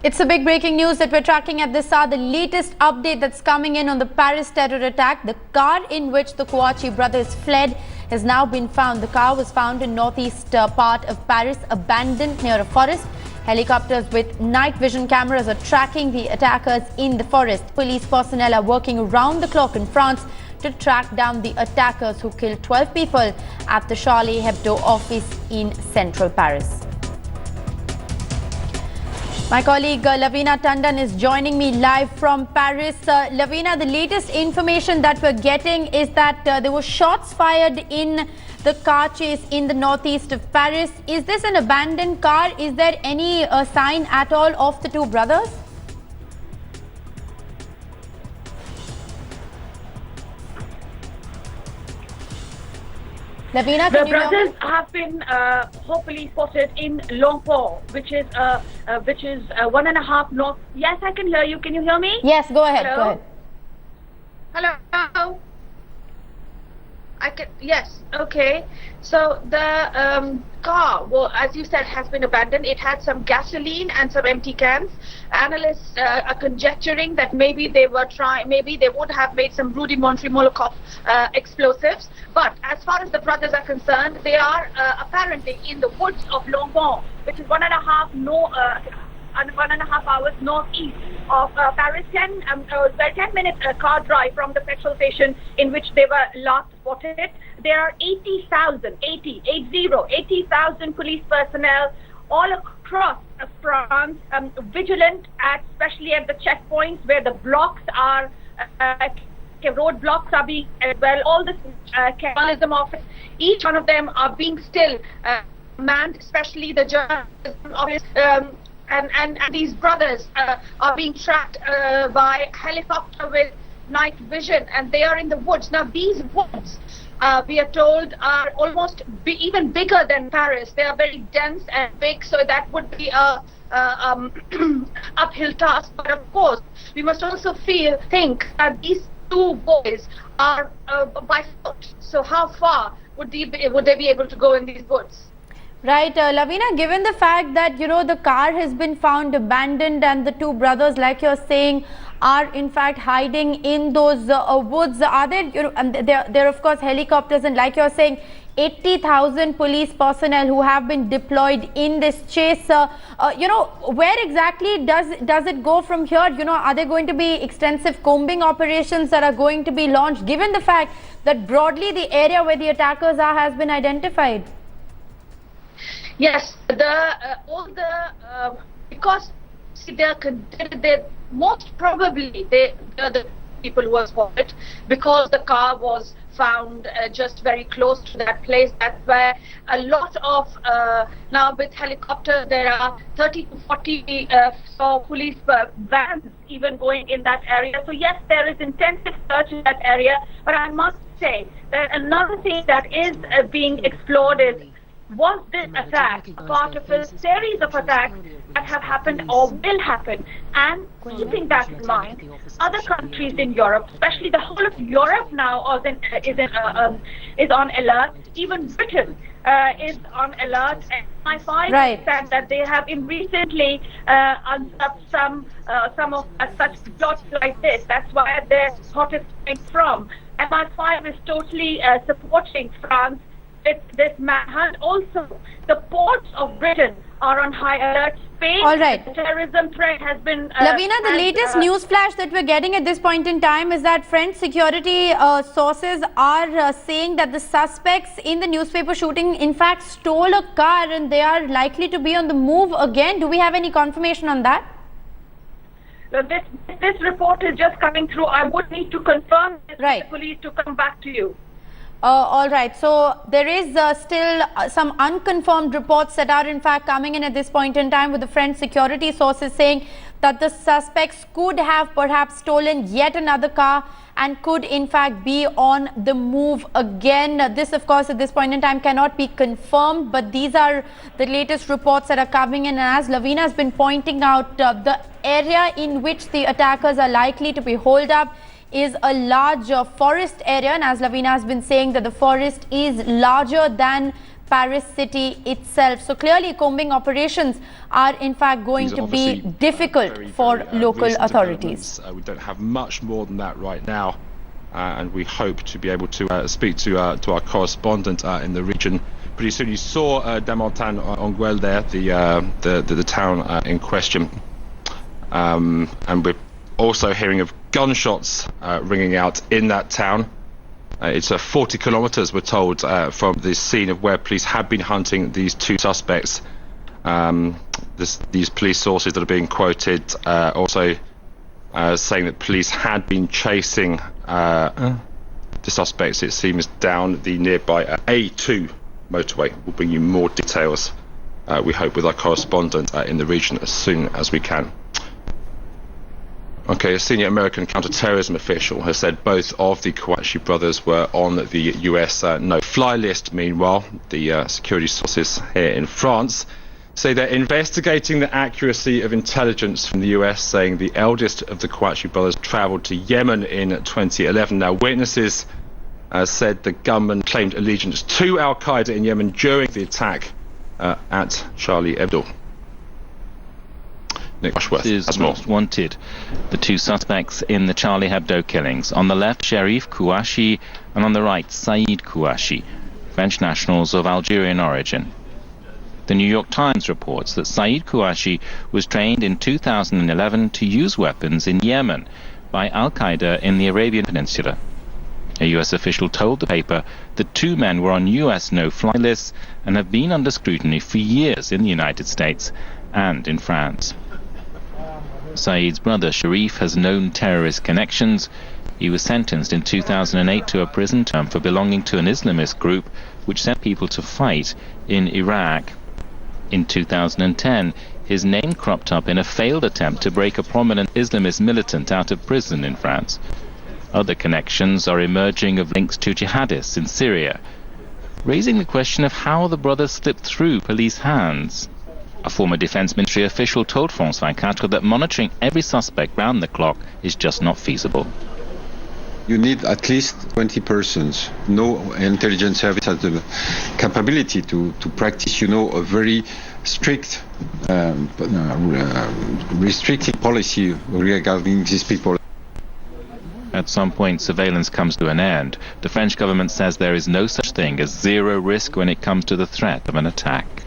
It's a big breaking news that we're tracking at this hour. The latest update that's coming in on the Paris terror attack. The car in which the Kouachi brothers fled has now been found. The car was found in northeast part of Paris, abandoned near a forest. Helicopters with night vision cameras are tracking the attackers in the forest. Police personnel are working around the clock in France to track down the attackers who killed 12 people at the Charlie Hebdo office in central Paris. My colleague Lavina Tandon is joining me live from Paris. Lavina, the latest information that we're getting is that there were shots fired in the car chase in the northeast of Paris. Is this an abandoned car? Is there any sign at all of the two brothers? Lavina, the brothers have been hopefully spotted in Longport, which is 1.5 north. Yes, I can hear you. Can you hear me? Yes, go ahead. Hello? Go ahead. Hello. I can. Yes. Okay. So the car, well, as you said, has been abandoned. It had some gasoline and some empty cans. Analysts are conjecturing that maybe they would have made some rudimentary Molotov explosives. But as far as the brothers are concerned, they are apparently in the woods of Longpont, which is 1.5 hours northeast of Paris. 10-minute car drive from the petrol station in which they were last spotted. There are 80,000 police personnel all across France, vigilant, especially at the checkpoints where the blocks are, roadblocks are being as well. All the journalism office, each one of them are being still manned, especially the journalism office. And these brothers are being tracked by helicopter with night vision, and they are in the woods. Now these woods, we are told, are almost even bigger than Paris. They are very dense and big, so that would be a uphill task. But of course, we must also think that these two boys are by foot. So how far would they be able to go in these woods? Right, Lavina, given the fact that, the car has been found abandoned and the two brothers, like you're saying, are in fact hiding in those woods, are there, and there are of course helicopters, and like you're saying, 80,000 police personnel who have been deployed in this chase. Where exactly does it go from here? Are there going to be extensive combing operations that are going to be launched, given the fact that broadly the area where the attackers are has been identified? Yes, because they're most probably they're the people who were spotted, because the car was found just very close to that place. That's where a lot of now with helicopters there are 30 to 40 police vans even going in that area. So yes, there is intensive search in that area. But I must say that another thing that is being explored is, was this attack a part of a series of attacks that have happened or will happen? And keeping that in mind, other countries in Europe, especially the whole of Europe now, is on alert. Even Britain is on alert. And I find that they have recently unstuck some of such plots like this. That's where their thought is coming from. MI5 is totally supporting France with this manhunt. Also, the ports of Britain are on high alert. Spain, all right. The terrorism threat has been... Lavina, the latest news flash that we're getting at this point in time is that French security sources are saying that the suspects in the newspaper shooting in fact stole a car and they are likely to be on the move again. Do we have any confirmation on that? This report is just coming through. I would need to confirm this with the police to come back to you. All right. So there is still some unconfirmed reports that are in fact coming in at this point in time, with the French security sources saying that the suspects could have perhaps stolen yet another car and could in fact be on the move again. This of course at this point in time cannot be confirmed, but these are the latest reports that are coming in. And as Lavina has been pointing out, the area in which the attackers are likely to be holed up is a large forest area, and as Lavina has been saying, that the forest is larger than Paris city itself. So clearly combing operations are in fact going to be difficult for local authorities. We don't have much more than that right now, and we hope to be able to speak to our correspondent in the region pretty soon. You saw Damontin-Anguel there, the town in question, and we're also hearing of gunshots ringing out in that town. It's 40 kilometers, we're told, from the scene of where police have been hunting these two suspects. These police sources that are being quoted also saying that police had been chasing the suspects, it seems, down the nearby A2 motorway. We'll bring you more details, we hope, with our correspondent in the region as soon as we can. Okay, a senior American counterterrorism official has said both of the Kouachi brothers were on the US no-fly list. Meanwhile, the security sources here in France say they're investigating the accuracy of intelligence from the US, saying the eldest of the Kouachi brothers travelled to Yemen in 2011. Now, witnesses said the gunman claimed allegiance to Al-Qaeda in Yemen during the attack at Charlie Hebdo. Nick Rushworth has more. Most wanted. The two suspects in the Charlie Hebdo killings. On the left, Sherif Kouachi, and on the right, Said Kouachi, French nationals of Algerian origin. The New York Times reports that Said Kouachi was trained in 2011 to use weapons in Yemen by Al-Qaeda in the Arabian Peninsula. A US official told the paper that two men were on US no-fly lists and have been under scrutiny for years in the United States and in France. Said's brother Sharif has known terrorist connections. He was sentenced in 2008 to a prison term for belonging to an Islamist group which sent people to fight in Iraq. In 2010, his name cropped up in a failed attempt to break a prominent Islamist militant out of prison in France. Other connections are emerging of links to jihadists in Syria, raising the question of how the brothers slipped through police hands. A former Defense Ministry official told France 24 that monitoring every suspect round the clock is just not feasible. You need at least 20 persons. No intelligence service has the capability to practice, a very strict, restrictive policy regarding these people. At some point, surveillance comes to an end. The French government says there is no such thing as zero risk when it comes to the threat of an attack.